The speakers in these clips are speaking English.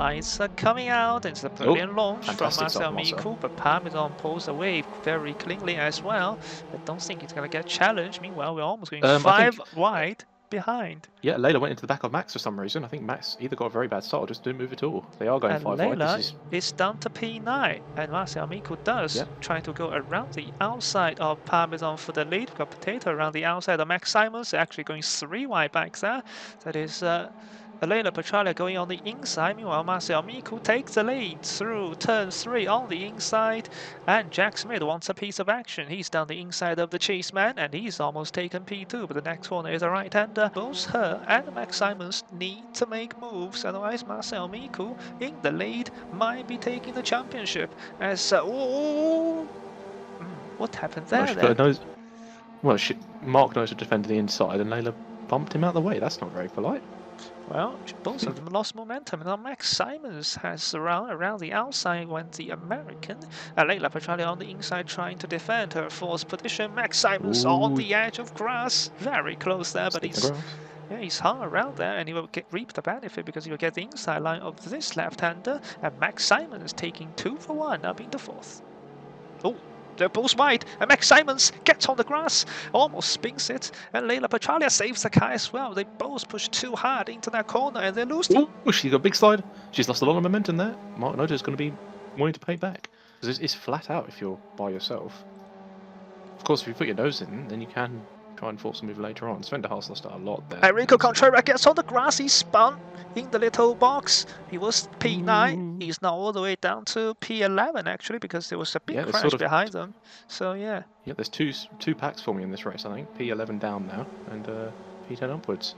lights are coming out. It's a brilliant launch from Marcel Miku, but Parmesan pulls away very cleanly as well. I don't think he's going to get challenged. Meanwhile, we're almost going 5 wide behind. Yeah, Layla went into the back of Max for some reason. I think Max either got a very bad start or just didn't move at all. They are going 5 wide. Layla is down to P9, and Marcel Miku does try to go around the outside of Parmesan for the lead. We've got Potato around the outside of Max Simons, actually going 3 wide back there. That is Layla Petralia going on the inside. Meanwhile, Marcel Miku takes the lead through turn 3 on the inside, and Jack Smith wants a piece of action. He's down the inside of the chase man, and he's almost taken P2, but the next corner is a right-hander. Both her and Max Simons need to make moves, otherwise Marcel Miku in the lead might be taking the championship. As what happened there? Mark knows to defend the inside, and Layla bumped him out of the way. That's not very polite. Well, both of them lost momentum, and now Max Simons has around the outside went the American. Layla Petralia on the inside trying to defend her fourth position. Max Simons on the edge of grass, very close there, but he's hung around there, and he will reap the benefit because he will get the inside line of this left-hander, and Max Simons taking 2 for 1 up in the fourth. Oh, they're both wide, and Max Simons gets on the grass, almost spins it, and Layla Petralia saves the car as well. They both push too hard into that corner, and they lose. Oh, she got a big slide. She's lost a lot of momentum there. Mark Noda is going to be wanting to pay back, because it's flat out if you're by yourself. Of course, if you put your nose in, then you can try and force a move later on. Sven de Haas lost out a lot there. Enrico Contreras gets on the grass, he spun in the little box. He was P9, he's now all the way down to P11 actually, because there was a big crash behind them. So yeah. Yeah, there's two packs for me in this race, I think. P11 down now, and P10 upwards.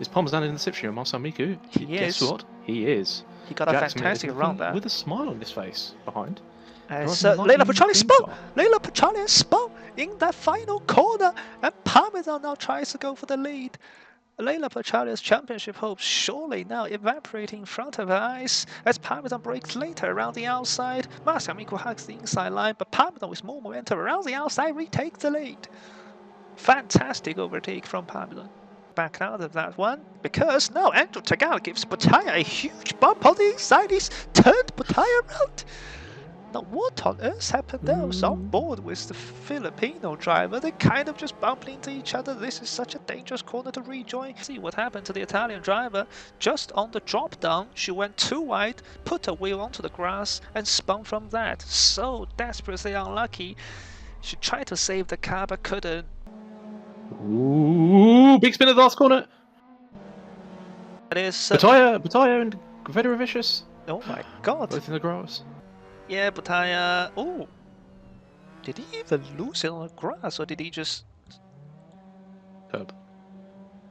Is Parmesan in the slipstream of Marcel Miku? Guess what? He is. He got a fantastic run there. With a smile on his face behind. Layla Petralia spun! Layla Petralia spun in that final corner, and Parmesan now tries to go for the lead. Layla Petralia's championship hopes surely now evaporating in front of her eyes as Parmesan breaks later around the outside. Marcel Miku hugs the inside line, but Parmesan with more momentum around the outside retakes the lead. Fantastic overtake from Parmesan. Back out of that one, because now Andrew Tagal gives Botaya a huge bump on the inside. He's turned Botaya around. Now, what on earth happened there? I was on board with the Filipino driver. They kind of just bumped into each other. This is such a dangerous corner to rejoin. See what happened to the Italian driver. Just on the drop down, she went too wide, put her wheel onto the grass, and spun from that. So desperately unlucky. She tried to save the car, but couldn't. Ooh, big spin at the last corner. That is Botaya and Federovicius. Oh my god. Both in the grass. Yeah, Botaya. Oh, did he even lose it on the grass, or did he just curb?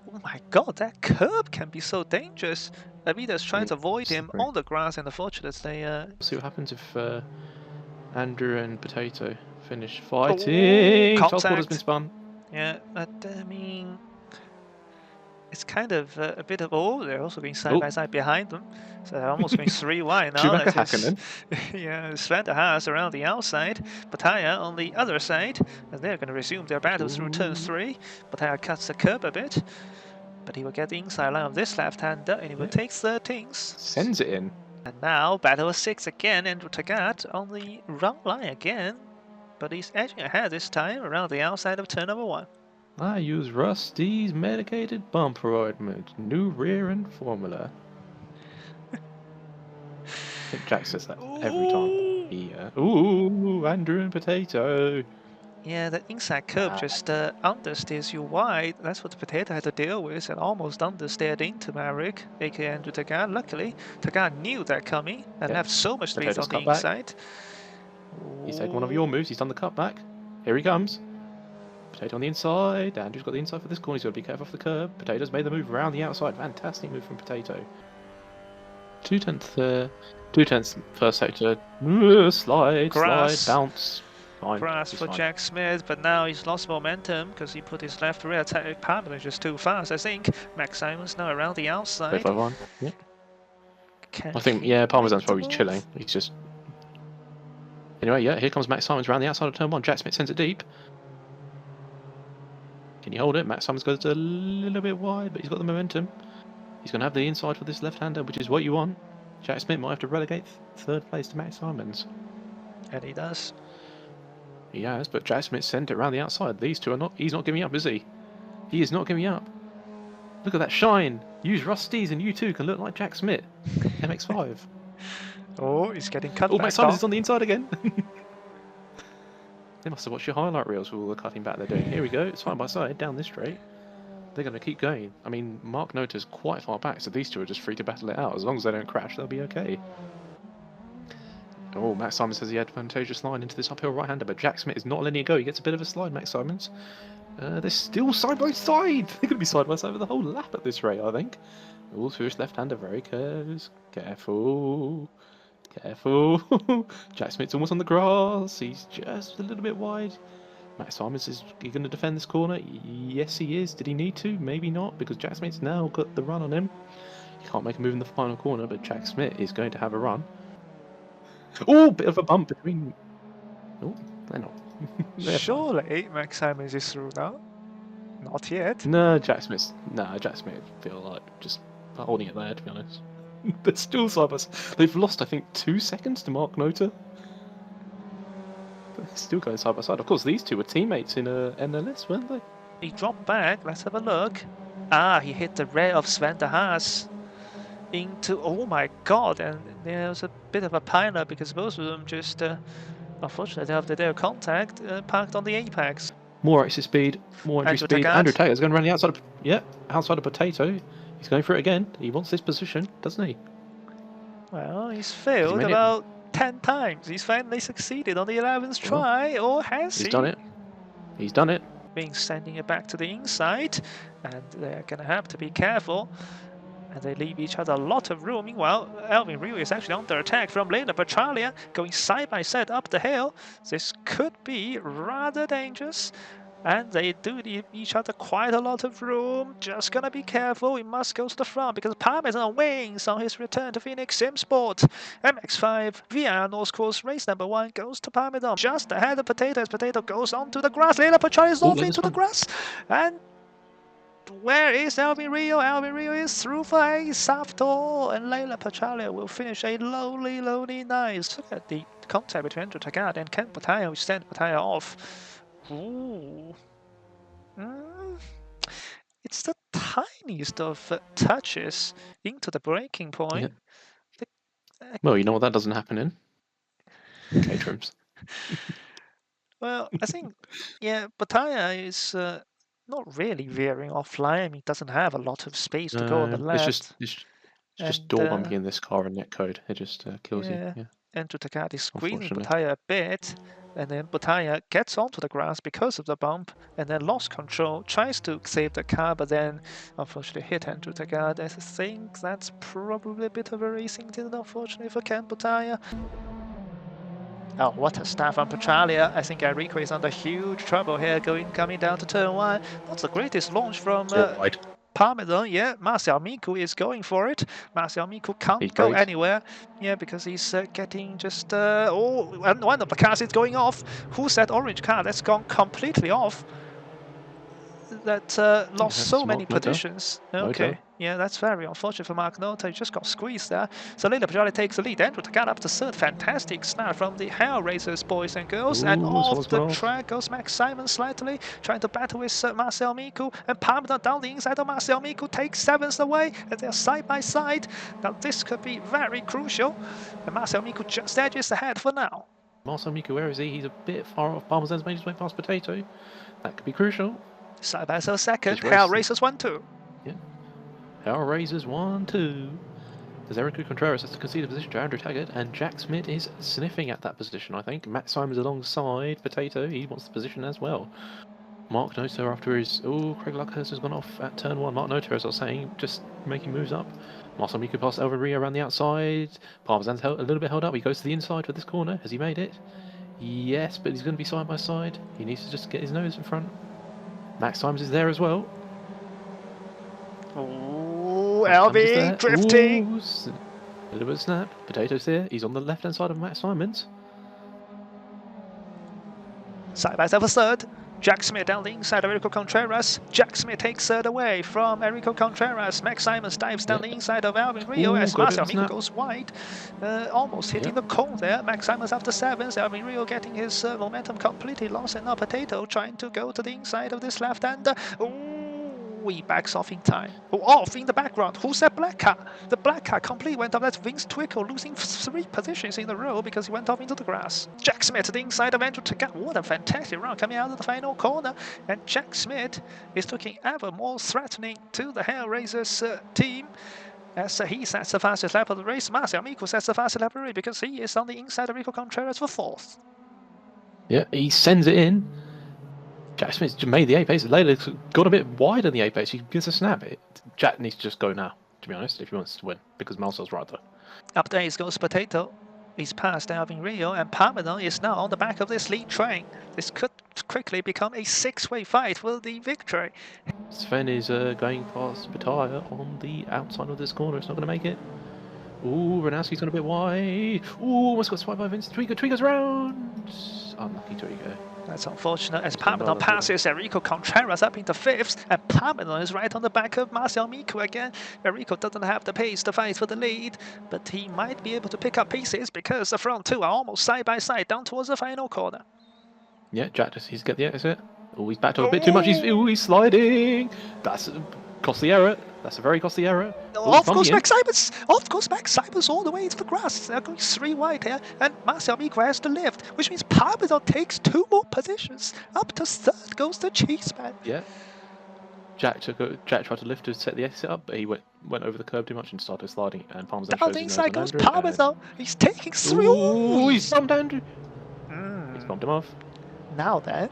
Oh my god, that curb can be so dangerous. Avida's trying to avoid him on the grass, and unfortunately, see what happens if Andrew and Potato finish fighting. Top has been spun. Yeah, but I mean, it's kind of a bit of they're also going side by side behind them, so they're almost going 3 wide now. Yeah, Sven de Haas around the outside, Botaya on the other side, and they're going to resume their battle through turn 3. Botaya cuts the curb a bit, but he will get the inside line of this left-hander, and he will take 13s. Sends it in. And now battle of 6 again. Andrew Tagat on the wrong line again, but he's edging ahead this time around the outside of turn number 1. I use Rusty's medicated bumper ointment, new rear end formula. I think Jack says that every time. Yeah. Ooh, Andrew and Potato. Yeah, that inside curb just understeers you wide. That's what the Potato had to deal with, and almost understeered into Maverick, aka Andrew Tagan. Luckily, Tagan knew that coming and left so much space on the inside. He's taken one of your moves, he's done the cutback. Here he comes. Potato on the inside. Andrew's got the inside for this corner. He's got to be careful off the curb. Potato's made the move around the outside. Fantastic move from Potato. 2/10 first sector. Slide, bounce. Fine. Grass for Jack Smith, but now he's lost momentum because he put his left rear attack Parmesan just too fast. I think Max Simons now around the outside. Yep. I think Parmesan's probably chilling. He's just. Anyway, here comes Max Simons around the outside of turn 1. Jack Smith sends it deep. Can you hold it? Max Simons goes a little bit wide, but he's got the momentum. He's going to have the inside for this left-hander, which is what you want. Jack Smith might have to relegate third place to Max Simons. And he does. He has, but Jack Smith sent it around the outside. These two are not. He's not giving up, is he? He is not giving up. Look at that shine. Use Rusty's and you too can look like Jack Smith. MX5. Oh, he's getting cut Oh, back Max Simons off. is on the inside again. They must have watched your highlight reels with all the cutting back they're doing. Here we go. It's side by side down this straight. They're going to keep going. I mean, Mark Nota's quite far back, so these two are just free to battle it out. As long as they don't crash, they'll be okay. Oh, Max Simons has the advantageous line into this uphill right-hander, but Jack Smith is not letting it go. He gets a bit of a slide, Max Simons. They're still side by side. They're going to be side by side for the whole lap at this rate, I think. Oh, Swedish left-hander, very close. Careful. Careful. Jack Smith's almost on the grass. He's just a little bit wide. Max Simons, is he going to defend this corner? Yes, he is. Did he need to? Maybe not, because Jack Smith's now got the run on him. He can't make a move in the final corner, but Jack Smith is going to have a run. Oh, bit of a bump between... Oh, they're not. Surely Max Simons is through now. Not yet. No, Jack Smith feel like just holding it there, to be honest. They're still side by side. They've lost, I think, 2 seconds to Mark Nota. But they're still going side by side. Of course, these two were teammates in NLS, weren't they? He dropped back. Let's have a look. Ah, he hit the rear of Sven de Haas into... Oh my god, and there was a bit of a pileup because both of them just... unfortunately, after their contact, parked on the apex. More exit speed, more entry speed. Andrew Taggart is going to run the outside of... Yeah, outside of Potato. He's going for it again. He wants this position, doesn't he? Well, he's failed about 10 times. He's finally succeeded on the 11th try, or has he? He's done it. He's done it. Being sending it back to the inside, and they're going to have to be careful. And they leave each other a lot of room. Meanwhile, Alvin Rio is actually under attack from Lena Petralia, going side by side up the hill. This could be rather dangerous. And they do leave each other quite a lot of room. Just gonna be careful. We must go to the front because Parmesan wins on his return to Phoenix SimSport. MX5 via North Course race number 1 goes to Parmesan. Just ahead of Potato as Potato goes onto the grass. Lena Petralia is off into the grass. And where is Alvin Rio? Alvin Rio is through for ace after all, and Leila Petralia will finish a lonely night. Look at the contact between Andrew Taggart and Ken Pataya, which sent Pataya off. Ooh. It's the tiniest of touches into the breaking point. Yeah. Well, you know what that doesn't happen in? Caterhams. Well, I think, yeah, Pataya is... not really veering offline. He doesn't have a lot of space to go on the left. It's just door bumping in this car and netcode. It just kills you. Yeah. Andrew Taggart is squeezing Pataya a bit, and then Pataya gets onto the grass because of the bump, and then lost control, tries to save the car, but then unfortunately hit Andrew Taggart. I think that's probably a bit of a racing incident, unfortunately, for Ken Pataya. Oh, what a start from Petralia. I think Enrico is under huge trouble here coming down to turn 1. Not the greatest launch from Parmesan. Yeah, Marcel Miku is going for it. Marcel Miku can't go anywhere. Yeah, because he's getting just... oh, and one of the cars is going off. Who's that orange car? That's gone completely off. That lost so many positions. Okay, yeah, that's very unfortunate for Mark Nota. He just got squeezed there. So Leila Petralia takes the lead. Andrew Taggart up to third. Fantastic start from the Hell Racers, boys and girls. And off the track goes Max Simons slightly, trying to battle with Marcel Miku. And Parmesan down the inside of Marcel Miku takes 7th away, and they're side by side. Now this could be very crucial. And Marcel Miku just edges ahead for now. Marcel Miku, where is he? He's a bit far off. Parmesan's made his way past Potato. That could be crucial. Side by side second. Hell Racers 1-2. Yeah. Hell Racers 1-2. As Eric Contreras has to concede a position to Andrew Taggart, and Jack Smith is sniffing at that position, I think. Matt Simons alongside Potato. He wants the position as well. Mark Nota after his... Oh, Craig Luckhurst has gone off at turn 1. Mark Nota, as I was saying, just making moves up. Marcel Miku past Elvin Rio around the outside. Parmesan's a little bit held up. He goes to the inside for this corner. Has he made it? Yes, but he's going to be side by side. He needs to just get his nose in front. Max Simons is there as well. Oh, Alvin drifting. Ooh, a little bit of snap. Potato's here. He's on the left-hand side of Max Simons. Side by side for third. Jack Smith down the inside of Enrico Contreras. Jack Smith takes third away from Enrico Contreras. Max Simons dives down the inside of Alvin Rio as Marcel Amico goes wide. Almost hitting the cone there. Max Simons after 7th. Alvin Rio getting his momentum completely lost, and now Potato trying to go to the inside of this left-hander. He backs off in time. Off in the background. Who's that black car? The black car completely went off. That's Vince Twickle losing 3 positions in a row because he went off into the grass. Jack Smith to the inside of Andrew Tagat. What a fantastic round coming out of the final corner. And Jack Smith is looking ever more threatening to the Hellraisers team. As he sets the fastest lap of the race. Marcel Amico sets the fastest lap of the race because he is on the inside of Rico Contreras for 4th. Yeah, he sends it in. Jack Smith's made the apex. Leila's got a bit wide on the apex. He gets a snap. Jack needs to just go now, to be honest, if he wants to win, because Marcel's right there. Up there goes Potato. He's passed Alvin Rio, and Parmesan is now on the back of this lead train. This could quickly become a 6-way fight for the victory. Sven is going past Bataya on the outside of this corner. It's not going to make it. Ooh, Ranowski's gone a bit wide. Ooh, almost got swiped by Vince. Twigo goes round. Unlucky Twigo. That's unfortunate as Parmesan passes Enrico Contreras up into 5th, and Parmesan is right on the back of Marcel Amico again. Enrico doesn't have the pace to fight for the lead, but he might be able to pick up pieces because the front two are almost side by side down towards the final corner. Yeah, Jack he's get the exit. Oh, he's backed up a bit too much. He's sliding. That's a costly error. That's a very costly error. Of course, Max Simons. Of course, Max Simons all the way into the grass. They're going 3 wide here, and Marcel Amico has to lift, which means Parmesan takes 2 more positions. Up to 3rd goes the Cheeseman. Yeah. Jack tried to lift to set the exit up, but he went over the curb too much and started sliding. And Parmesan down the inside goes Parmesan. He's taking 3. Ooh, he's bumped Andrew. He's bumped him off. Now then.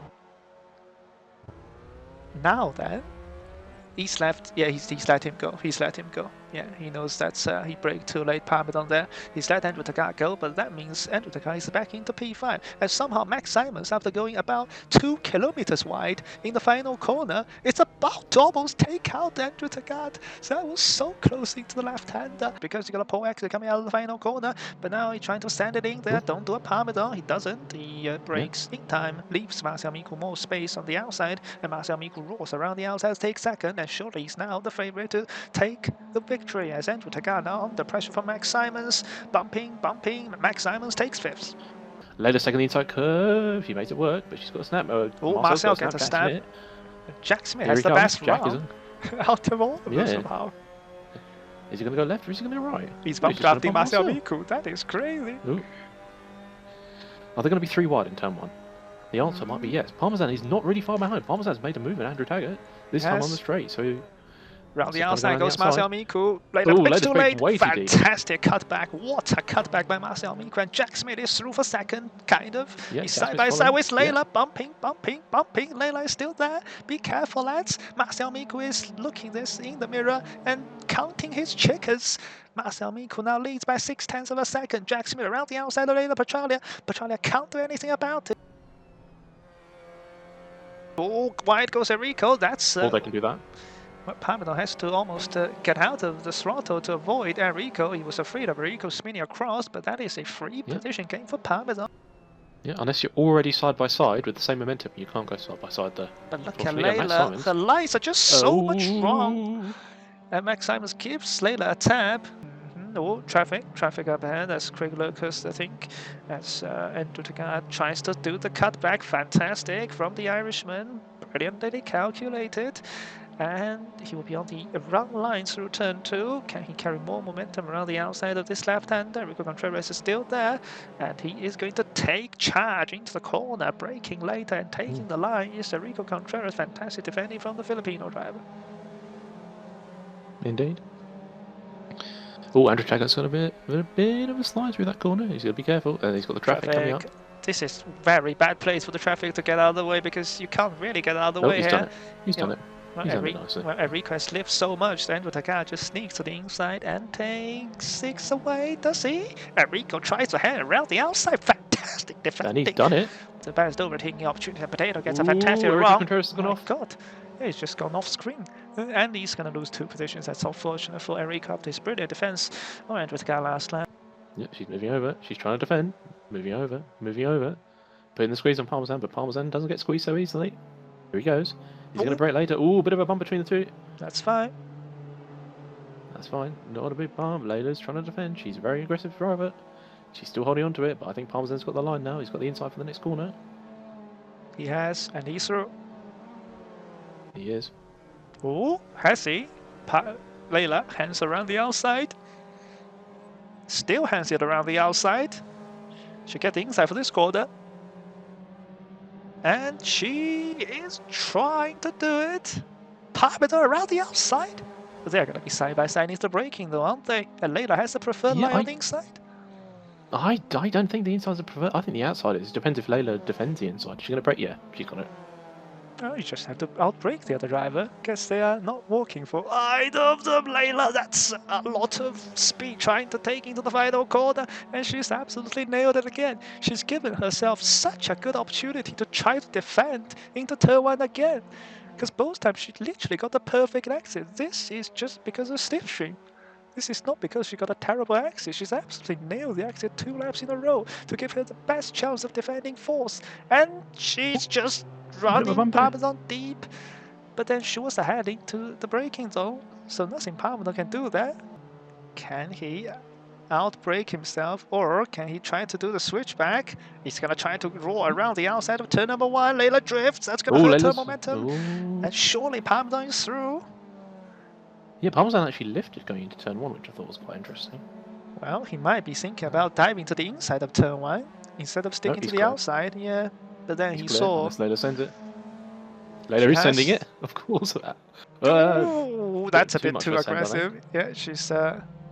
He's left. Yeah, he's let him go. He's let him go. Yeah, he knows that's he braked too late. Parmesan there. He's let Andrew Tagat go, but that means Andrew Tagat is back into P5. And somehow Max Simons, after going about 2 kilometers wide in the final corner, it's about to almost take out Andrew Tagat. So that was so close into the left-hander because he got a pole exit coming out of the final corner. But now he's trying to stand it in there. Don't do a Parmesan. He doesn't. He brakes in time, leaves Marcel Amico more space on the outside, and Marcel Amico roars around the outside to take 2nd. And surely he's now the favorite to take the victory as Andrew Tagat now under pressure from Max Simons. Bumping. Max Simons takes 5th. Leila's taking the inside curve. She makes it work, but she's got a snap. Marcel gets a stab. Jack Smith has the best round out of all of them somehow. Is he going to go left or is he going to go right? He's bump drafting Marcel Amico. That is crazy. Ooh. Are they going to be 3 wide in turn 1? The answer might be yes. Parmesan is not really far behind. Parmesan's made a move at Andrew Tagat this time on the straight. So round the outside goes Marcel Amico. Leila too late. Fantastic cutback. What a cutback by Marcel Amico. And Jack Smith is through for 2nd, kind of. Yeah, he's side by side with Leila. Bumping. Leila is still there. Be careful, lads. Marcel Amico is looking this in the mirror and counting his chickens. Marcel Amico now leads by 0.6 of a second. Jack Smith around the outside of Leila Petralia. Petralia can't do anything about it. Oh, wide goes Enrico. That's they can do that. Well, Parmesan has to almost get out of the throttle to avoid Enrico. He was afraid of Enrico spinning across, but that is a free position game for Parmesan. Yeah, unless you're already side by side with the same momentum, you can't go side by side there. But look at Leila. The lights are just so much wrong. And Max Simons gives Leila a tab. Oh, traffic up ahead. That's Craig Locust, I think. As Andrew Tagat tries to do the cutback. Fantastic from the Irishman. Brilliantly calculated. And he will be on the run line through turn 2. Can he carry more momentum around the outside of this left-hander? Rico Contreras is still there, and he is going to take charge into the corner, braking later and taking the line. Is Rico Contreras. Fantastic defending from the Filipino driver. Indeed. Oh, Andrew Tagat's got a bit of a slide through that corner. He's got to be careful, and he's got the traffic coming up. This is very bad place for the traffic to get out of the way because you can't really get out of the way here. He's done it. Enrico has lived so much that Andrew Tagat just sneaks to the inside and takes 6 away, does he? Enrico tries to head around the outside. Fantastic defending. And he's done it. The best overtaking the opportunity. Potato gets a fantastic run. Oh God. Yeah, he's just gone off screen. And he's going to lose 2 positions. That's unfortunate for Enrico after his brilliant defense. Oh, Andrew Tagat last lap. Yep, she's moving over. She's trying to defend. Moving over. Putting the squeeze on Parmesan, but Parmesan doesn't get squeezed so easily. Here he goes. He's going Ooh. to brake later. Ooh, bit of a bump between the two. That's fine. That's fine. Not a big bump. Layla's trying to defend. She's a very aggressive driver. She's still holding on to it, but I think Parmesan's got the line now. He's got the inside for the next corner. He has, and he's through. He is. Ooh, has he? Layla hands around the outside. Still hands it around the outside. She get the inside for this corner. And she is trying to do it. Parmesan around the outside. But they're going to be side by side into braking though, aren't they? And Layla has the preferred line on the inside. I don't think the inside's a preferred. I think the outside is. It depends if Layla defends the inside. She's going to brake. Yeah, she's got it. Oh, you just have to outbrake the other driver, because they are not working for either of them. Layla, that's a lot of speed trying to take into the final corner, and she's absolutely nailed it again. She's given herself such a good opportunity to try to defend into turn 1 again, because both times she literally got the perfect exit. This is just because of slipstream. This is not because she got a terrible exit. She's absolutely nailed the exit 2 laps in a row to give her the best chance of defending fourth. And she's just running Parmesan deep. But then she was ahead into the braking zone, so nothing Parmesan can do there. Can he outbrake himself, or can he try to do the switchback? He's gonna try to roll around the outside of turn number 1. Layla drifts. That's gonna hurt her momentum. Ooh. And surely Parmesan is through. Yeah, Parmesan actually lifted going into turn 1, which I thought was quite interesting. Well, he might be thinking about diving to the inside of turn 1 instead of sticking to the outside. Yeah, but then he saw. Unless Layla sends it. Layla is sending it, of course. Ooh, that's a bit too aggressive. Yeah, she's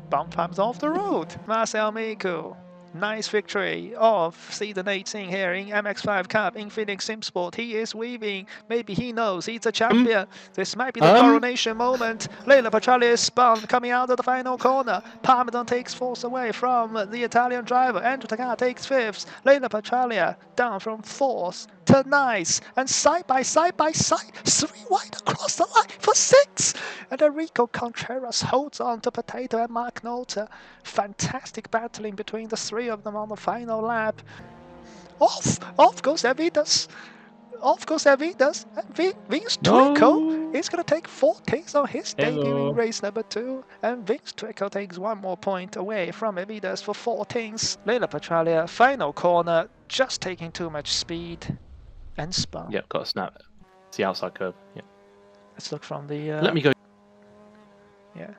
bumped Parmesan off the road. Marcel Miku. Nice victory of season 18 here in MX5 Cup in Phoenix SimSport. He is weaving. Maybe he knows he's a champion. This might be the coronation moment. Layla Petralia is spun coming out of the final corner. Parmesan takes fourth away from the Italian driver. Andrew Takata takes fifth. Layla Petralia down from fourth to ninth. And side by side, 3 wide across the line for 6. And Enrico Contreras holds on to Potato and Mark Nota. Fantastic battling between the 3 of them on the final lap. Off goes Evitas. Off goes Evitas. And Vince Twickle is going to take 4 takes on his debut in race number 2. And Vince Twickle takes 1 more point away from Evitas for 14th. Layla Petralia, final corner, just taking too much speed and spun. Yeah, got to snap it. It's the outside curve. Yeah. Let's look from the. Let me go. Yeah.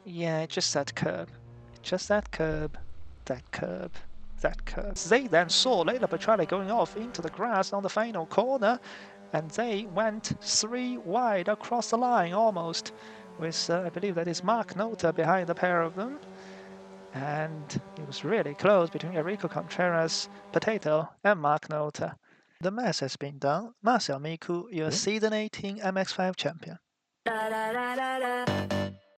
Yeah, just that curb. Just that curb. That curb. That curb. They then saw Layla Petralia going off into the grass on the final corner, and they went 3 wide across the line almost, with I believe that is Mark Nota behind the pair of them. And it was really close between Enrico Contreras, Potato, and Mark Nota. The math has been done. Marcel Miku, your season 18 MX5 champion.